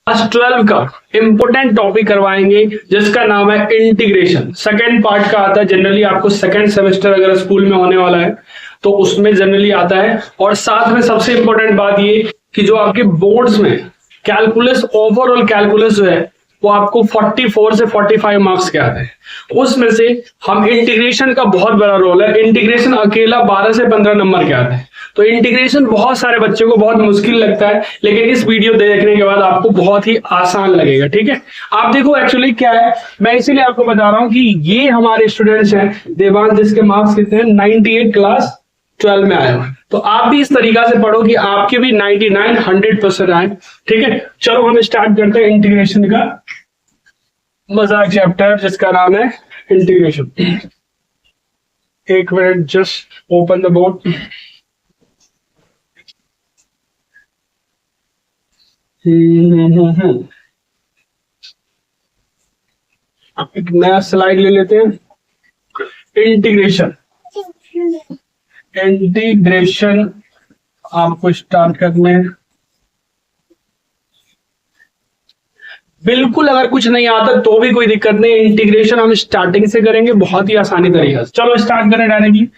Class 12 का important topic करवाएंगे जिसका नाम है इंटीग्रेशन। सेकेंड पार्ट का आता है, जनरली आपको सेकेंड सेमेस्टर अगर स्कूल में होने वाला है तो उसमें जनरली आता है। और साथ में सबसे इंपॉर्टेंट बात ये कि जो आपके बोर्ड्स में कैलकुलस, ओवरऑल कैलकुलस जो है वो आपको 44 से 45 मार्क्स के आते हैं। उसमें से हम इंटीग्रेशन का बहुत बड़ा रोल है, इंटीग्रेशन अकेला 12 से 15 नंबर के आते हैं। तो इंटीग्रेशन बहुत सारे बच्चों को बहुत मुश्किल लगता है, लेकिन इस वीडियो देखने के बाद आपको बहुत ही आसान लगेगा। ठीक है, आप देखो एक्चुअली क्या है, मैं इसीलिए आपको बता रहा हूं कि ये हमारे स्टूडेंट्स हैं देवांश, जिसके मार्क्स कितने हैं 98 क्लास 12 में आए हुए। तो आप भी इस तरीका से पढ़ो कि आपके भी 99 100% आए। ठीक है, चलो हम स्टार्ट करते हैं इंटीग्रेशन का मजाक चैप्टर जिसका नाम है इंटीग्रेशन। एक minute, just open the board. एक नया स्लाइड ले लेते हैं। इंटीग्रेशन आपको स्टार्ट करना है। बिल्कुल अगर कुछ नहीं आता तो भी कोई दिक्कत नहीं, इंटीग्रेशन हम स्टार्टिंग से करेंगे बहुत ही आसानी तरीके से। चलो स्टार्ट करें डायरेक्टली।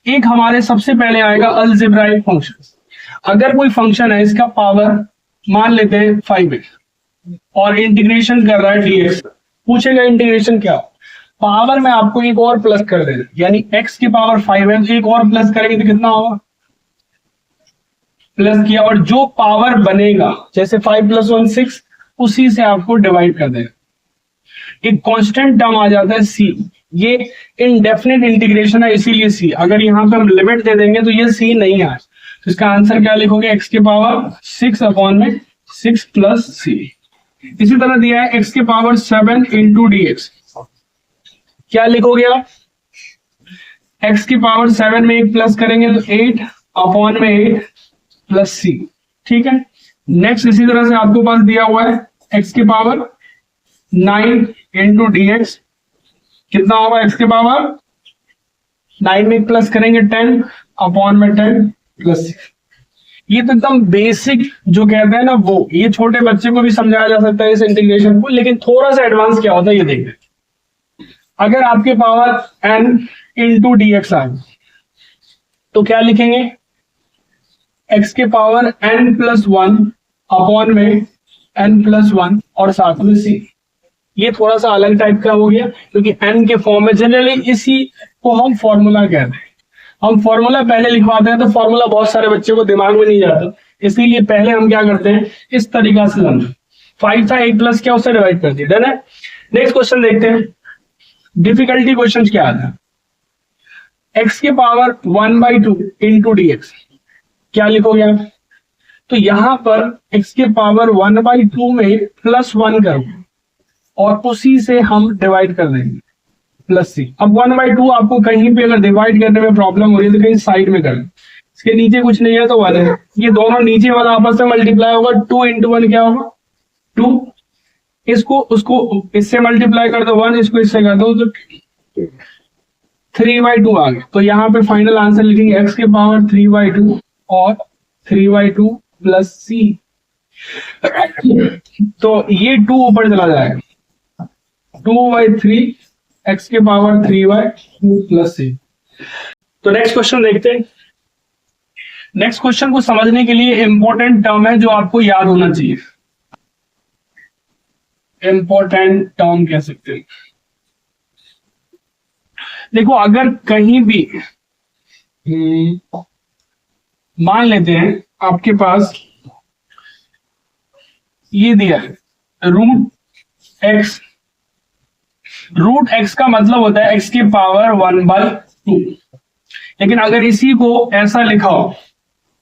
एक हमारे सबसे पहले आएगा अलजेब्राइक फंक्शन। अगर कोई फंक्शन है, इसका पावर मान लेते हैं 5 है और इंटीग्रेशन कर रहा है dx, पूछेगा इंटीग्रेशन क्या। पावर में आपको एक और प्लस कर देना, यानी x की पावर 5 है, एक और प्लस करेंगे तो कितना होगा, प्लस किया, और जो पावर बनेगा जैसे 5 + 1 6, उसी से आपको डिवाइड कर देगा। एक कांस्टेंट टर्म आ जाता है c, ये इनडेफिनेट इंटीग्रेशन है इसीलिए c। अगर यहाँ पे हम लिमिट दे देंगे तो ये c नहीं आए, तो इसका आंसर क्या लिखोगे, x की पावर 6/6 प्लस c। इसी तरह दिया है x की पावर 7 × dx, क्या लिखोगे आप, x की पावर 7 में एक प्लस करेंगे तो 8/8 प्लस c। ठीक है, नेक्स्ट इसी तरह से आपके पास दिया हुआ है x की पावर 9 × dx, कितना होगा, x की पावर 9 में एक प्लस करेंगे 10/10 प्लस c। ये तो एकदम बेसिक जो कहते हैं ना वो, ये छोटे बच्चे को भी समझाया जा सकता है इस इंटीग्रेशन को, लेकिन थोड़ा सा एडवांस क्या होता है ये देखते हैं। अगर आपके पावर n × dx आए तो क्या लिखेंगे, x के पावर n + 1/n + 1 और साथ में c। ये थोड़ा सा अलग टाइप का हो गया क्योंकि n के फॉर्म में, जनरली इसी को हम फॉर्मूला कहते हैं। हम फॉर्मूला पहले लिखवाते हैं तो फॉर्मूला बहुत सारे बच्चों को दिमाग में नहीं जाता, इसीलिए पहले हम क्या करते हैं इस तरीका से समझो। 5 था, 1 प्लस क्या उससे डिवाइड कर दिया, डन है। नेक्स्ट क्वेश्चन देखते हैं, डिफिकल्टी क्वेश्चन क्या आता है। x की पावर 1/2 × dx, क्या लिखोगे आप, तो यहां पर x के पावर 1/2 में +1 करो और उसी से हम डिवाइड कर देंगे प्लस c। अब 1/2 आपको कहीं पे अगर डिवाइड करने में प्रॉब्लम हो रही है तो कहीं साइड में करें, इसके नीचे कुछ नहीं है तो 1 है, ये दोनों नीचे वाला आपस में मल्टीप्लाई होगा, 2 × 1 क्या होगा 2, इसको उसको इससे मल्टीप्लाई कर दो 1, इसको इससे कर दो तो 3/2 आ गया। तो यहाँ पे फाइनल आंसर लिखेंगे x के पावर 3/2 और 3/2 प्लस c। तो ये 2 ऊपर चला जाएगा, 2/3 x के पावर 3/2 प्लस c। तो नेक्स्ट क्वेश्चन देखते हैं। नेक्स्ट क्वेश्चन को समझने के लिए इंपॉर्टेंट टर्म है जो आपको याद होना चाहिए, इंपॉर्टेंट टर्म कह सकते हैं। देखो अगर कहीं भी मान लेते हैं आपके पास ये दिया है √x का मतलब होता है x की पावर 1/2, लेकिन अगर इसी को ऐसा लिखा हो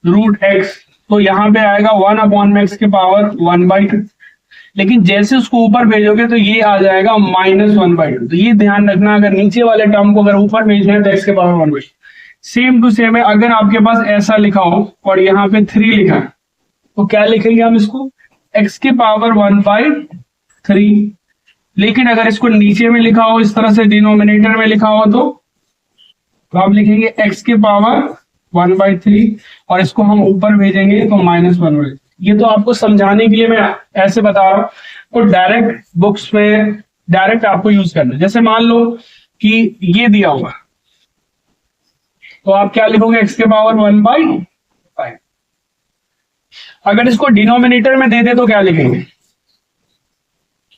√x तो यहां पे आएगा 1/x की पावर 1/2, लेकिन जैसे उसको ऊपर भेजोगे तो ये आ जाएगा -1/2। तो ये ध्यान रखना, अगर नीचे वाले टर्म को अगर ऊपर भेजना है तो x के पावर 1/2। सेम टू सेम है, अगर आपके पास ऐसा लिखा हो और यहाँ पे 3 लिखा है तो क्या लिखेंगे हम इसको, x की पावर 1/3। लेकिन अगर इसको नीचे में लिखा हो, इस तरह से डिनोमिनेटर में लिखा हो तो आप लिखेंगे x की पावर 1/3 और इसको हम ऊपर भेजेंगे तो -1/3। ये तो आपको समझाने के लिए मैं ऐसे बता रहा हूं, तो डायरेक्ट बुक्स में डायरेक्ट आपको यूज करना है। जैसे मान लो कि ये दिया हुआ, तो आप क्या लिखोगे, x के पावर 1/5। अगर इसको डिनोमिनेटर में दे दे तो क्या लिखेंगे,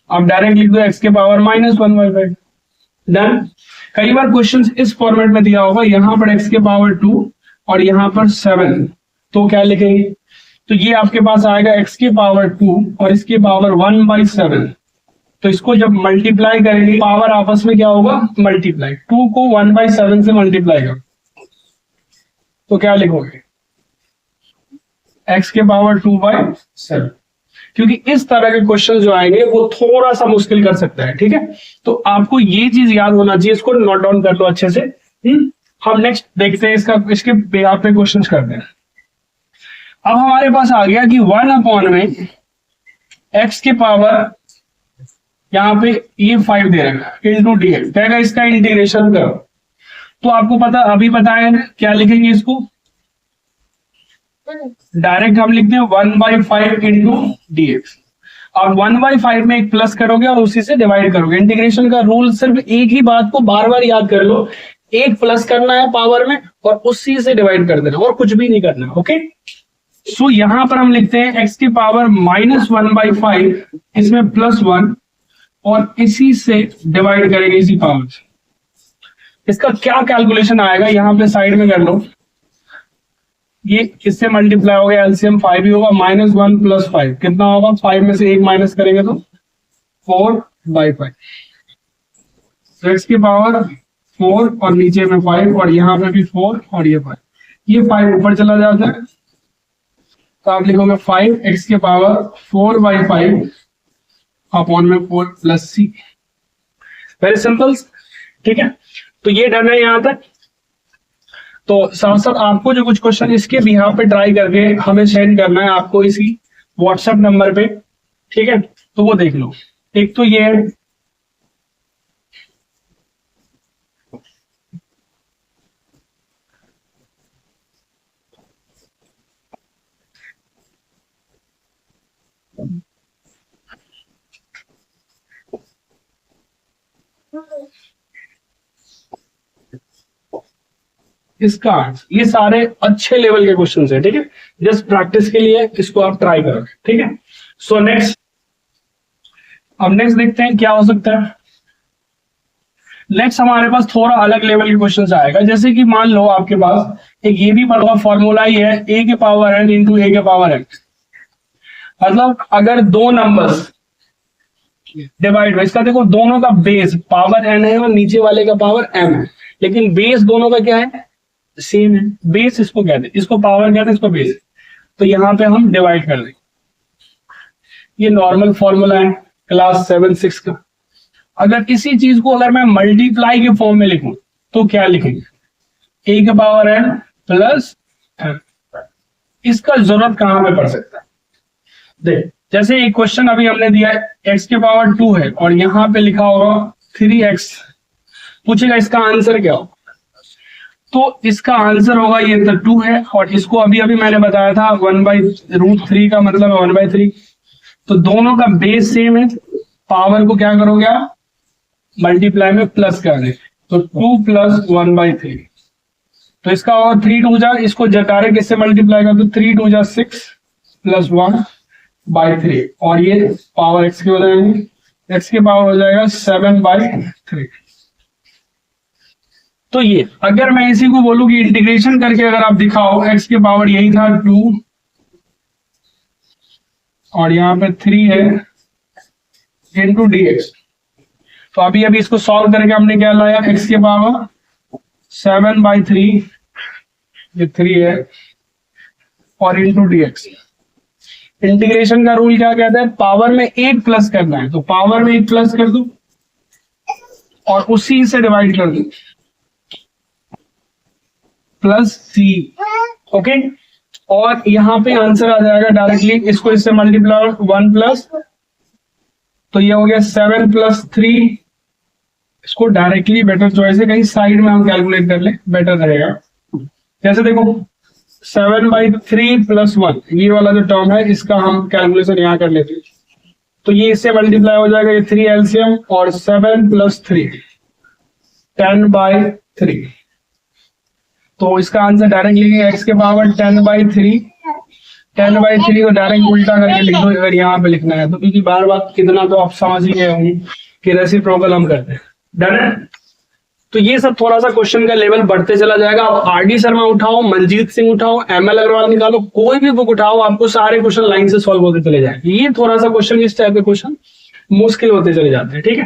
आप डायरेक्ट लिख दो x के पावर -1/5। डन। कई बार क्वेश्चन इस फॉर्मेट में दिया होगा, यहां पर x के पावर 2 और यहां पर 7, तो क्या लिखेंगे, तो ये आपके पास आएगा x के पावर 2 और इसके पावर 1/7। तो इसको जब मल्टीप्लाई करेंगे, पावर आपस में क्या होगा, मल्टीप्लाई, 2 को 1/7 से मल्टीप्लाई करो, तो क्या लिखोगे, x के पावर 2/7। क्योंकि इस तरह के क्वेश्चन जो आएंगे वो थोड़ा सा मुश्किल कर सकता है, ठीक है। तो आपको ये चीज याद होना चाहिए, इसको नोट डाउन कर लो अच्छे से। हम नेक्स्ट देखते हैं, इसके बिहार पे क्वेश्चन करते हैं। अब हमारे पास आ गया कि 1/में x के पावर, यहाँ पे ये 5 दे रखा इंटू dx, कहेगा इसका इंटीग्रेशन करो। तो आपको पता, अभी बताया ना, क्या लिखेंगे इसको, डायरेक्ट हम लिखते हैं 1/5 इंटू dx। अब 1/5 में एक प्लस करोगे और उसी से डिवाइड करोगे। इंटीग्रेशन का रूल सिर्फ एक ही बात को बार बार याद कर लो, एक प्लस करना है पावर में और उसी से डिवाइड कर देना, और कुछ भी नहीं करना, ओके। सो यहां पर हम लिखते हैं x की पावर -1/5, इसमें +1 और इसी से डिवाइड करेंगे इसी पावर से। इसका क्या कैलकुलेशन आएगा, यहां पे साइड में कर लो, ये किससे मल्टीप्लाई हो गया, एलसीएम 5 ही होगा, -1 + 5 कितना होगा, 5 में से 1 माइनस करेंगे तो 4/5। तो x की पावर 4 और नीचे में 5 और यहाँ पे भी 4 और ये 5, ये 5 ऊपर चला जाता है, तो आप लिखोगे 5 x की पावर 4/5 अपॉन में 4 + c। वेरी सिंपल, ठीक है। तो ये डन है यहां तक। तो साथ साथ आपको जो कुछ क्वेश्चन इसके बिहाफ पे ट्राई करके हमें सेंड करना है, आपको इसी व्हाट्सएप नंबर पे, ठीक है। तो वो देख लो। एक तो ये है, इसका ये सारे अच्छे लेवल के क्वेश्चन है, ठीक है। जस्ट प्रैक्टिस के लिए इसको आप ट्राई करो, ठीक है। सो नेक्स्ट, अब नेक्स्ट देखते हैं क्या हो सकता है। नेक्स्ट हमारे पास थोड़ा अलग लेवल के क्वेश्चन आएगा। जैसे कि मान लो आपके पास एक ये भी पता फॉर्मूला ही है, a के पावर n इंटू a के पावर n। मतलब अगर दो नंबर्स डिवाइड हो, इसका देखो दोनों का बेस पावर n है और नीचे वाले का पावर m है, लेकिन बेस दोनों का क्या है, सेम है। बेस इसको कहते हैं, इसको पावर कहते हैं, इसको बेस। तो यहाँ पे हम डिवाइड कर देंगे। ये नॉर्मल फॉर्मूला है क्लास 7-6 का। अगर इसी चीज को अगर मैं मल्टीप्लाई के फॉर्म में लिखूं तो क्या लिखेंगे, a के पावर n प्लस m। इसका जरूरत कहां पे पड़ सकता है, देख जैसे एक क्वेश्चन अभी हमने दिया है x के पावर 2 है और यहां पे लिखा होगा 3x, पूछेगा इसका आंसर क्या होगा। तो इसका आंसर होगा ये तो 2 है, और इसको अभी अभी मैंने बताया था 1/√3 का मतलब 1/3। तो दोनों का बेस सेम है, पावर को क्या करोगे आप, मल्टीप्लाई में प्लस कर दे, तो 2 + 1/3। तो इसका होगा 3 2 जा, इसको डायरेक्ट इससे मल्टीप्लाई कर दो, 3 2 जा 6 + 1/3, और ये पावर x की हो जाएगी, x की पावर हो जाएगा 7/3। तो ये अगर मैं इसी को बोलूं कि इंटीग्रेशन करके अगर आप दिखाओ, x की पावर यही था 2 और यहाँ पे 3 है इंटू dx। तो अभी अभी इसको सॉल्व करके हमने क्या लाया, x की पावर 7/3, ये 3 है, और इंटू dx। इंटीग्रेशन का रूल क्या कहता है, पावर में एक प्लस करना है, तो पावर में एक प्लस कर दो और उसी से डिवाइड कर दो, प्लस c, ओके। और यहां पे आंसर आ जाएगा डायरेक्टली, इसको इससे मल्टीप्लाई 1 प्लस, तो ये हो गया 7 + 3। इसको डायरेक्टली बेटर चॉइस है, कहीं साइड में हम कैलकुलेट कर ले बेटर रहेगा। जैसे देखो 7/3 प्लस 1, ये वाला जो टर्म है इसका हम कैलकुलेशन यहाँ कर लेते हैं। तो ये इससे मल्टीप्लाई हो जाएगा, ये 3 एलसीएम और 7 प्लस 3 10/3। तो इसका आंसर डायरेक्ट लिखेंगे x के पावर 10/3। 10/3 को डायरेक्ट उल्टा करके लिख दो अगर यहाँ पे लिखना है तो, क्योंकि बार बार कितना तो आप समझ ही गए होंगे कि रेसिप्रोकल हम करते हैं। डन है? तो ये सब थोड़ा सा क्वेश्चन का लेवल बढ़ते चला जाएगा। आप आरडी शर्मा उठाओ, मनजीत सिंह उठाओ, एमएल अग्रवाल निकालो, कोई भी बुक उठाओ, आपको सारे क्वेश्चन लाइन से सॉल्व होते चले जाएंगे। ये थोड़ा सा क्वेश्चन, इस टाइप के क्वेश्चन मुश्किल होते चले जाते हैं। ठीक है,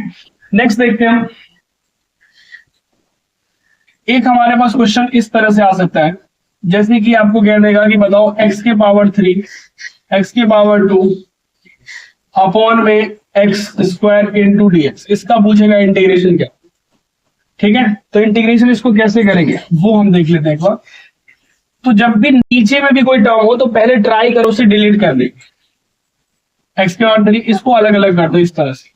नेक्स्ट देखते हैं हम। एक हमारे पास क्वेश्चन इस तरह से आ सकता है, जैसे कि आपको कह देगा कि बताओ x के पावर 3, x के पावर 2 अपॉन में x² इंटू dx, इसका पूछेगा इंटीग्रेशन क्या। ठीक है, तो इंटीग्रेशन इसको कैसे करेंगे वो हम देख लेते हैं एक बार। तो जब भी नीचे में भी कोई टर्म हो तो पहले ट्राई करो उसे डिलीट कर दे। x के पावर 3 इसको अलग अलग कर दो इस तरह से।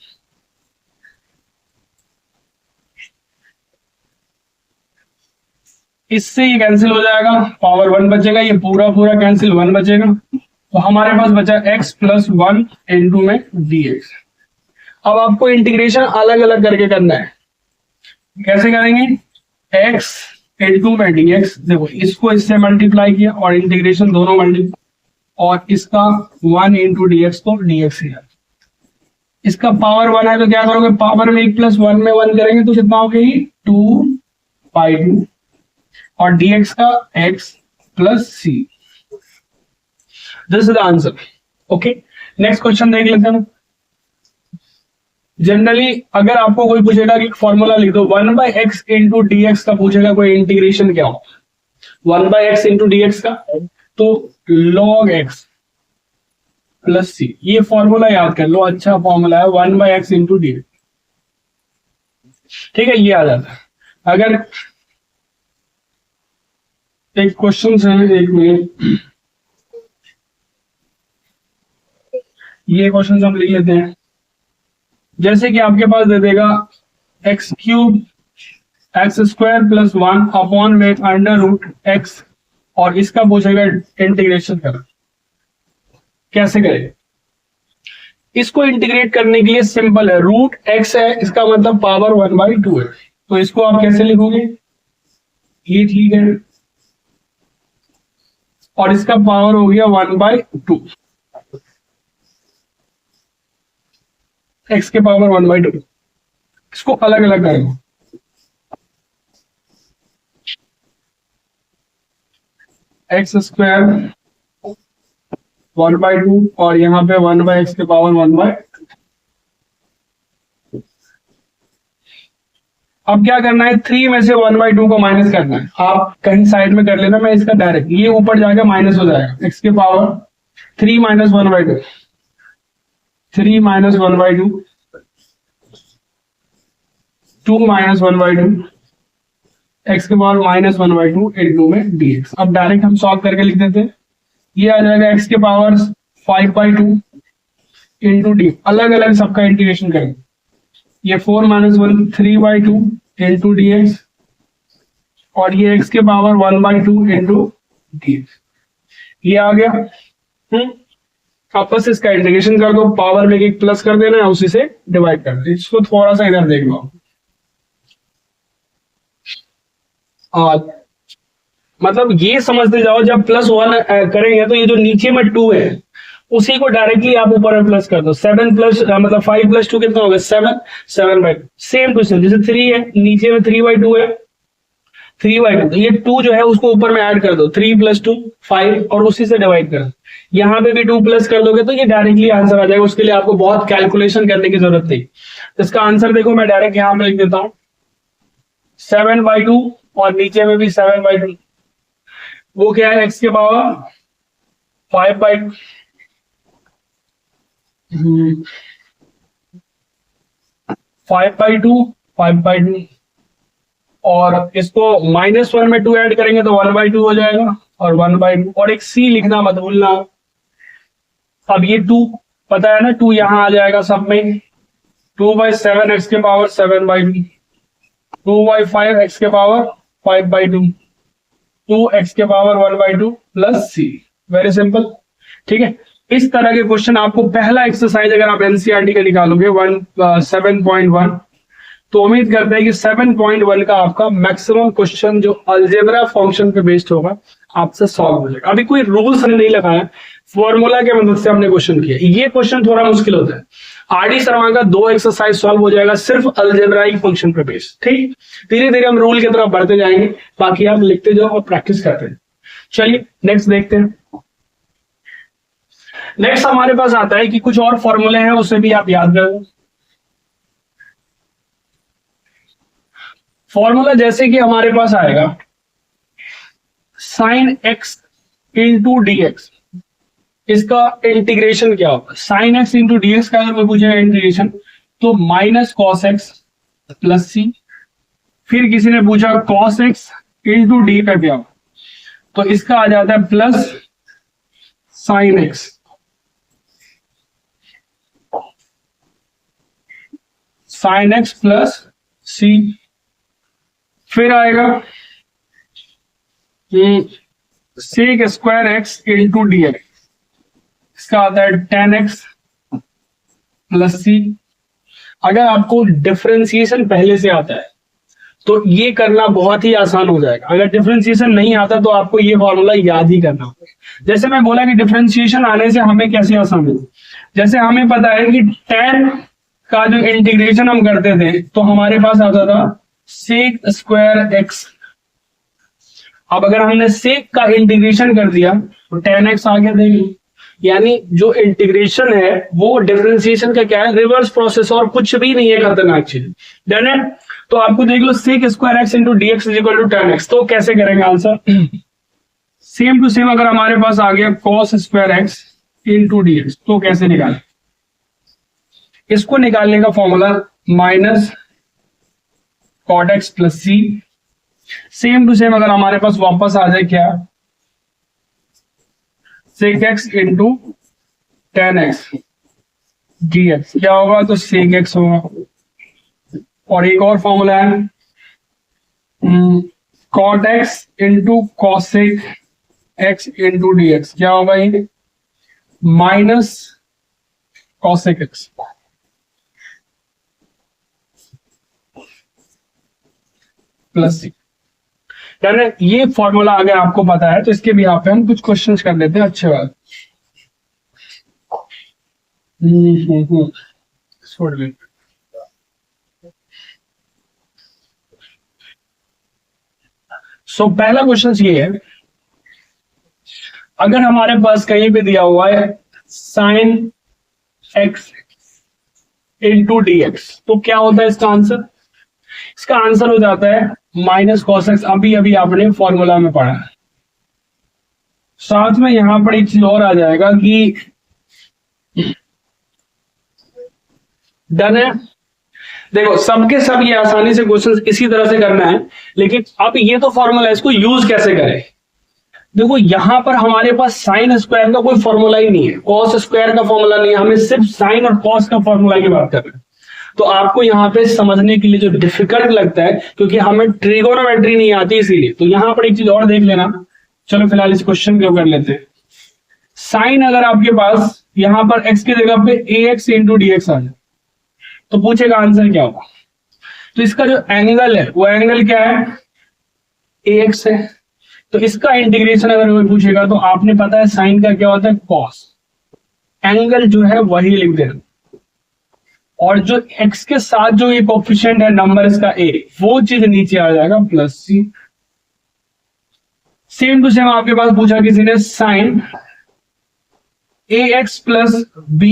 इससे ये कैंसिल हो जाएगा, पावर 1 बचेगा, ये पूरा पूरा कैंसिल, 1 बचेगा। तो हमारे पास बचा x प्लस 1 इंटू में dx। अब आपको इंटीग्रेशन अलग अलग करके करना है। कैसे करेंगे? x इंटू में dx, देखो इसको इससे मल्टीप्लाई किया और इंटीग्रेशन दोनों मल्टीप्लाई, और इसका 1 इंटू dx को dx है। इसका पावर 1 है तो क्या करोगे, पावर में 1 प्लस 1 में 1 करेंगे तो कितना हो गई 2/2, और dx का x plus c। This is the answer. Okay, next question देख लेते हैं। जनरली अगर आपको कोई पूछेगा कि फॉर्मूला लिख दो, 1/x इंटू dx का पूछेगा कोई इंटीग्रेशन क्या हो, 1/x इंटू dx का, तो log x प्लस c, ये फॉर्मूला याद कर लो, अच्छा फॉर्मूला है 1/x इंटू dx। ठीक है, ये आ जाता है। अगर एक क्वेश्चन है, एक मिनट, ये क्वेश्चन हम लिख लेते हैं। जैसे कि आपके पास दे देगा x³ x² प्लस 1 अपॉन में √x, और इसका पूछेगा इंटीग्रेशन कर, कैसे करें? इसको इंटीग्रेट करने के लिए सिंपल है, √x है, इसका मतलब पावर 1/2 है, तो इसको आप कैसे लिखोगे, ये ठीक है, और इसका पावर हो गया 1/2, x के पावर 1/2। इसको अलग अलग करेंगे, x² 1/2 और यहाँ पे 1/x के पावर 1/2। अब क्या करना है, 3 में से 1/2 को माइनस करना है। आप कहीं साइड में कर लेना, मैं इसका डायरेक्ट, ये ऊपर जाकर माइनस हो जाएगा, x के power 3 minus 1/2, 3 minus 1/2, 2 minus 1/2, x के पावर माइनस 1/2 इंटू में dx। अब डायरेक्ट हम सॉल्व करके लिख देते हैं, ये आ जाएगा x के पावर 5/2 इंटू d, अलग अलग सबका इंटीग्रेशन करेंगे, ये 4 माइनस 1 3/2 इंटू dx, और ये x के पावर 1/2 इंटू dx, ये आ गया। आप बस इसका इंटीग्रेशन कर दो, पावर में एक प्लस कर देना है, उसी से डिवाइड कर दो। इसको थोड़ा सा इधर देख लो, मतलब ये समझते जाओ, जब +1 करेंगे तो ये जो नीचे में 2 है उसी को डायरेक्टली आप ऊपर में प्लस कर दो। 7 प्लस मतलब 5 + 2 कितना हो गया 7, 7/2। सेम क्वेश्चन, जैसे 3 है, नीचे में 3/2 है, 3/2, तो ये 2 जो है उसको ऊपर में ऐड कर दो, 3 + 2 5, और उसी से डिवाइड कर दो। यहाँ पे भी 2 प्लस कर दोगे तो ये डायरेक्टली आंसर आ जाएगा, उसके लिए आपको बहुत कैलकुलेशन करने की जरूरत नहीं। इसका आंसर देखो, मैं डायरेक्ट यहाँ पे लिख देता हूँ 7/2, और नीचे में भी 7/2, वो क्या है, x के पावर 5/2, 5/2, और इसको -1 में 2 ऐड करेंगे तो 1/2 हो जाएगा, और 1/2, और एक c लिखना मत भूलना। अब ये 2 पता है ना, 2 यहां आ जाएगा सब में, 2/7 x के पावर 7/2, 2/5 x के पावर 5/2, 2x के power 1/2 plus c। Very simple, ठीक है। इस तरह के क्वेश्चन आपको पहला एक्सरसाइज अगर आप एनसीईआरटी का निकालोगे 7.1, तो उम्मीद करते हैं कि 7.1 का आपका मैक्सिमम क्वेश्चन जो अलजेब्रा फंक्शन पे बेस्ड होगा आपसे सॉल्व हो जाएगा। अभी कोई रूल्स हमने नहीं लगाया, फॉर्मूला के मदद से हमने क्वेश्चन किया। ये क्वेश्चन थोड़ा मुश्किल होता है। आरडी शर्मा का 2 एक्सरसाइज सॉल्व हो जाएगा सिर्फ अलजेब्राइक फंक्शन पे बेस्ड, ठीक। धीरे धीरे हम रूल की तरफ बढ़ते जाएंगे, बाकी आप लिखते जाओ और प्रैक्टिस करते हैं। चलिए नेक्स्ट देखते हैं। नेक्स्ट हमारे पास आता है कि कुछ और फॉर्मूले हैं, उसे भी आप याद रखो। फॉर्मूला जैसे कि हमारे पास आएगा sine x into d x, इसका इंटीग्रेशन क्या होगा? Sine x into d x का अगर मैं पूछेगा इंटीग्रेशन, तो minus cos x plus C. फिर किसी ने पूछा कॉस एक्स इंटू डी का क्या होगा, तो इसका आ जाता है plus sine x. Sine x plus C. फिर आएगा sec square x into d x, इसका आता है 10x प्लस सी। अगर आपको डिफरेंशिएशन पहले से आता है तो ये करना बहुत ही आसान हो जाएगा। अगर डिफरेंशिएशन नहीं आता तो आपको ये फॉर्मूला याद ही करना होगा। जैसे मैं बोला कि डिफरेंशिएशन आने से हमें कैसे आसान हो, जैसे हमें पता है कि tan का जो इंटीग्रेशन हम करते थे तो हमारे पास आता था सेक स्क्वायर एक्स। अब अगर हमने सेक का इंटीग्रेशन कर दिया तो tan x आ गया, देंगे। यानी जो इंटीग्रेशन है वो डिफरेंशिएशन का क्या है, रिवर्स प्रोसेस, और कुछ भी नहीं है खतरनाक चीज। डन है? तो आपको देख लो sec square x into d x is equal to tan x, तो कैसे करेंगे आंसर? सेम टू सेम अगर हमारे पास आ गया cos square x into d x, तो कैसे निकालें? इसको निकालने का formula minus cot x plus c. Same to same अगर हमारे पास वापस आ जाए क्या, sec x into tan x dx, क्या होगा? तो सेक एक्स होगा। और एक और फॉर्मूला है cot x into cosec x into d x, क्या होगा? ये minus cosec x plus c. Done है? ये फॉर्मूला अगर आपको पता है तो इसके भी यहाँ पे हम कुछ क्वेश्चंस कर लेते हैं। अच्छे बात छोड़ लेते। सो पहला क्वेश्चन ये है, अगर हमारे पास कहीं पे दिया हुआ है sine x into d x, तो क्या होता है इसका आंसर? इसका आंसर हो जाता है माइनस कॉस एक्स। अभी अभी आपने फॉर्मूला में पढ़ा है। साथ में यहां पर एक चीज और आ जाएगा कि डन है? देखो सबके सब ये आसानी से क्वेश्चन इसी तरह से करना है, लेकिन अब ये तो फॉर्मूला है, इसको यूज कैसे करें? देखो यहां पर हमारे पास साइन स्क्वायर का कोई फॉर्मूला ही नहीं है, कॉस स्क्वायर का फॉर्मूला नहीं है, हमें सिर्फ साइन और कॉस का फॉर्मूला की बात कर रहे हैं। तो आपको यहाँ पे समझने के लिए जो डिफिकल्ट लगता है, क्योंकि हमें ट्रिगोनोमेट्री नहीं आती इसीलिए, तो यहाँ पर एक चीज और देख लेना। चलो फिलहाल इस क्वेश्चन को कर लेते हैं। साइन अगर आपके पास यहाँ पर x की जगह पे ax इंटू डी एक्स आ जाए तो पूछेगा आंसर क्या होगा? तो इसका जो एंगल है वो एंगल क्या है? ax है। तो इसका इंटीग्रेशन अगर हमें पूछेगा तो आपने पता है साइन का क्या होता है? कॉस। एंगल जो है वही लिख देना, और जो x के साथ जो ये कोफिशिएंट है नंबर इसका a, वो चीज नीचे आ जाएगा plus c. Same to same आपके पास पूछा किसी ने साइन ax प्लस b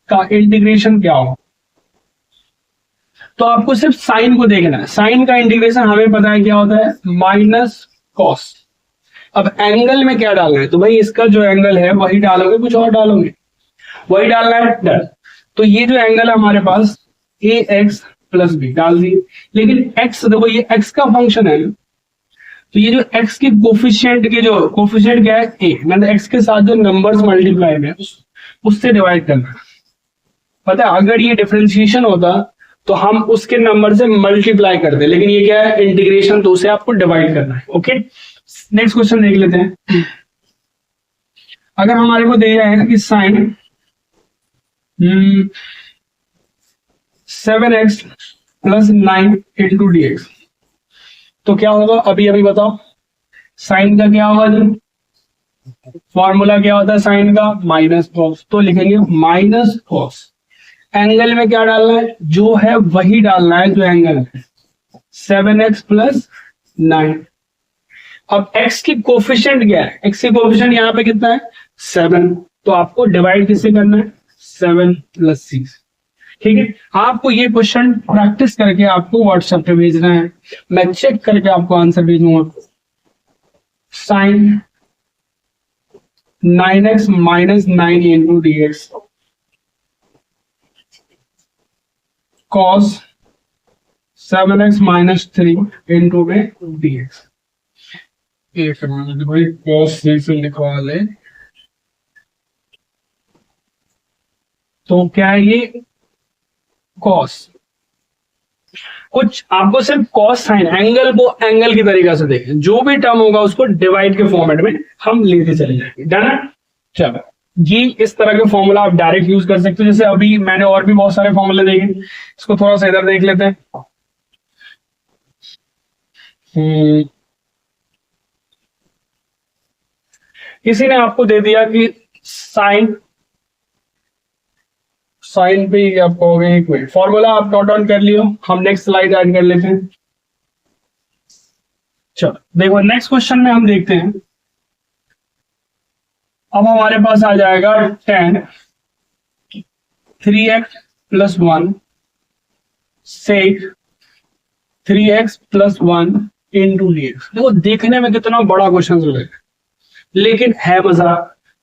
का इंटीग्रेशन क्या होगा, तो आपको सिर्फ साइन को देखना है। साइन का इंटीग्रेशन हमें पता है क्या होता है? Minus cos. अब एंगल में क्या डालना है? तो भाई इसका जो एंगल है वही डालोगे, कुछ और डालोगे? वही डालना है, डन। तो ये जो एंगल है हमारे पास ax प्लस बी डाल दिए, लेकिन x देखो ये x का फंक्शन है, तो ये जो x के कोफिशिएंट के जो कोफिशिएंट क्या है? a, मतलब x के साथ जो नंबर्स मल्टीप्लाई में उससे डिवाइड करना। पता है अगर ये डिफरेंशिएशन होता तो हम उसके नंबर से मल्टीप्लाई करते, लेकिन ये क्या है? इंटीग्रेशन, तो उसे आपको डिवाइड करना है। ओके, नेक्स्ट क्वेश्चन देख लेते हैं। अगर हमारे को दिया है कि sine 7x plus 9 into d x, तो क्या होगा अभी अभी बताओ। साइन का क्या होगा जी, फॉर्मूला क्या होता है साइन का, माइनस कॉस, तो लिखेंगे माइनस कॉस। एंगल में क्या डालना है, जो है वही डालना है जो एंगल है, 7x प्लस 9। अब x की कोफिशिएंट क्या है, x की कोफिशिएंट यहाँ पे कितना है 7, तो आपको डिवाइड किससे करना है 7 प्लस 6। ठीक है, आपको ये क्वेश्चन प्रैक्टिस करके आपको व्हाट्सएप पे भेजना है, मैं चेक करके आपको आंसर भेजूंगा। Sine 9x minus 9 into d x, cos 7x minus 3 into में डी एक्स। एक मिनट भाई, कॉस से लिखवा ले, तो क्या है ये कॉस, कुछ आपको सिर्फ कॉस साइन एंगल को एंगल की तरीका से देखें, जो भी टर्म होगा उसको डिवाइड के फॉर्मेट में हम लेते चले जाएंगे। डन है, चलो ये इस तरह के फॉर्मूला आप डायरेक्ट यूज कर सकते हो। जैसे अभी मैंने और भी बहुत सारे फॉर्मूले देखे, इसको थोड़ा सा इधर देख लेते हैं। किसी ने आपको दे दिया कि साइन पे ही आप कहोगे, एक मिनट, फॉर्मूला आप नोट डाउन कर लियो, हम नेक्स्ट स्लाइड ऐड कर लेते हैं। चलो देखो नेक्स्ट क्वेश्चन में हम देखते हैं। अब हमारे पास आ जाएगा 10 3x प्लस 1 सेक 3x plus 1 into d x. देखो देखने में कितना बड़ा क्वेश्चन लग रहा है, लेकिन है मजा,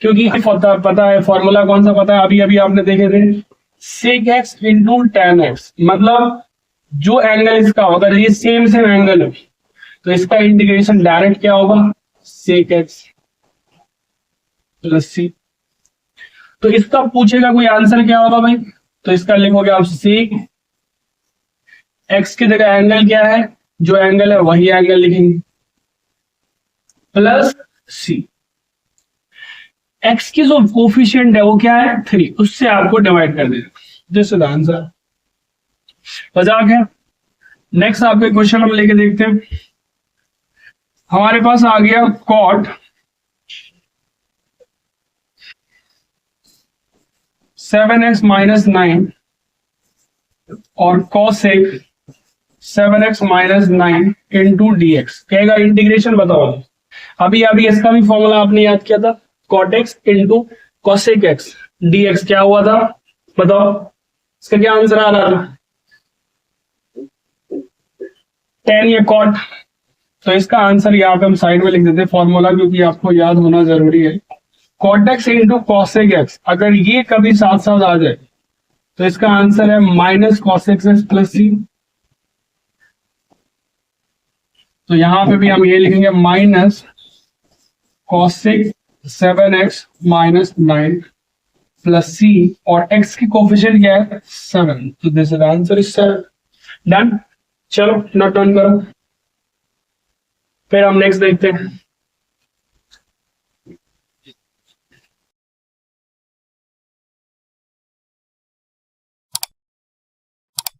क्योंकि पता है फॉर्मूला कौन सा पता है, अभी अभी आपने देखे थे, sec x into tan x. मतलब जो एंगल इसका होगा, ये सेम एंगल है, तो इसका इंटीग्रेशन डायरेक्ट क्या होगा, सेक एक्स प्लस सी। तो इसका पूछेगा कोई आंसर क्या होगा भाई, तो इसका लिखोगे आप सेक एक्स की जगह एंगल क्या है, जो एंगल है वही एंगल लिखेंगे, प्लस सी। एक्स की जो कोफिशिएंट है वो क्या है 3, उससे आपको डिवाइड कर देना, दिस इज द आंसर। मजाक है। नेक्स्ट आपके क्वेश्चन हम लेके देखते हैं। हमारे पास आ गया कॉट 7x माइनस 9 और cosec 7x minus 9 into d x. कहेगा इंटीग्रेशन बताओ। अभी अभी इसका भी फॉर्मूला आपने याद किया था, cot x into cosec x d x क्या हुआ था बताओ, इसका क्या आंसर आ रहा था 10 या कॉट। तो इसका आंसर यहाँ पे हम साइड में लिख देते हैं फॉर्मूला, क्योंकि आपको याद होना जरूरी है। Cot x into cosec x, अगर ये कभी साथ साथ आ जाए तो इसका आंसर है minus cosec x plus C. तो यहां पे भी हम ये लिखेंगे minus cosec 7x minus 9 plus C, और x की कोफिशिएंट क्या है 7, तो this is answer is 7। Done, चलो नोट डाउन करो, फिर हम नेक्स्ट देखते हैं।